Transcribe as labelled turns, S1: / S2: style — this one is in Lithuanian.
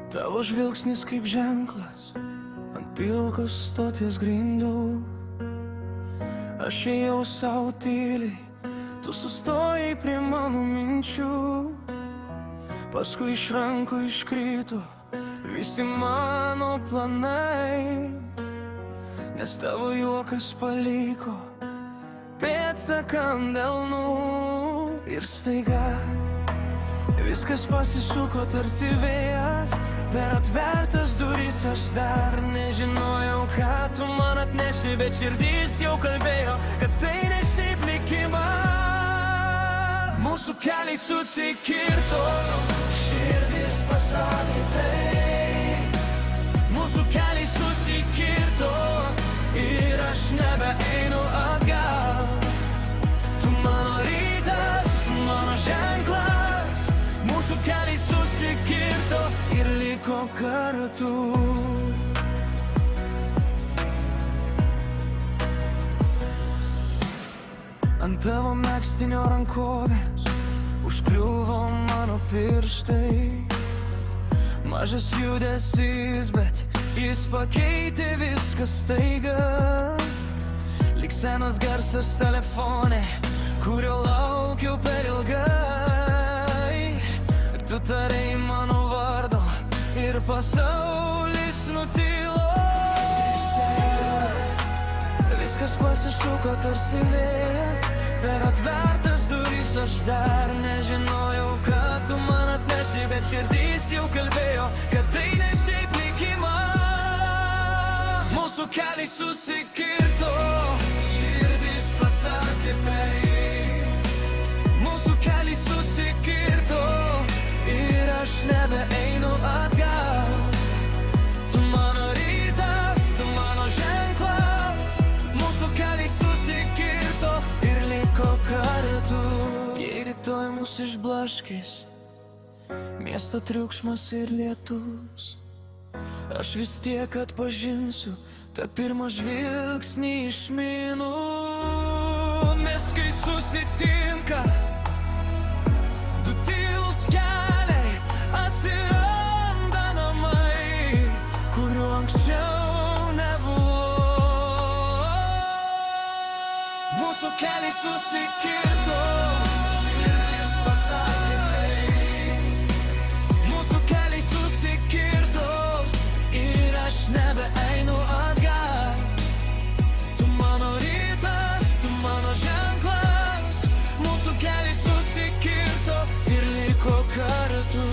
S1: Tavo žvilgsnis kaip ženklas ant pilkos stoties grindų. Aš ėjau savo tyliai, tu sustojai prie mano minčių. Paskui iš rankų iškrito visi mano planai, nes tavo juokas paliko pėdsaką ant delnų. Ir staiga viskas pasisuko tarsi vėjas, per atvertas duris aš dar nežinojau, ką tu man atneši, bet širdis jau kalbėjo, kad tai ne šiaip likimas. Mūsų keliai susikirto, širdis pasakė tai. Mūsų keliai susikirto ir aš nebeeinu atgal. Tu mano rytas, tu mano ženklas. Mūsų keliai susikirto ir liko kartu. Ant tavo megztinio rankovės užkliuvo mano pirštai. Mažas judesys, bet jis pakeitė viską staiga. Lyg senas garsas telefone, kurio laukiau per ilgai. Ir tu tarei mano vardo ir pasaulis nutilo. Viskas pasisuko tarsi vėjas, per atvertas duris aš dar nežinojau, ką tu man atneši, bet širdis jau kalbėjo, kad tai ne šiaip likimas. Mūsų keliai susikirto, širdis pasakė taip. Mūsų keliai susikirto ir aš nebeeinu atgal. Tu mano rytas, tu mano ženklas. Mūsų keliai susikirto ir liko kartu. Jei rytoj mus išblaškys miesto triukšmas ir lietus, aš vis tiek atpažinsiu tą pirmą žvilgsnį iš minų. Nes kai susitinka du tylūs keliai, atsiranda namai, kurių anksčiau nebuvo. Mūsų keliai susikirto, širdis pasakė taip. Mūsų keliai susikirto ir aš nebeeinu atgal. Tu mano rytas, tu mano ženklas. Mūsų keliai susikirto ir liko kartu.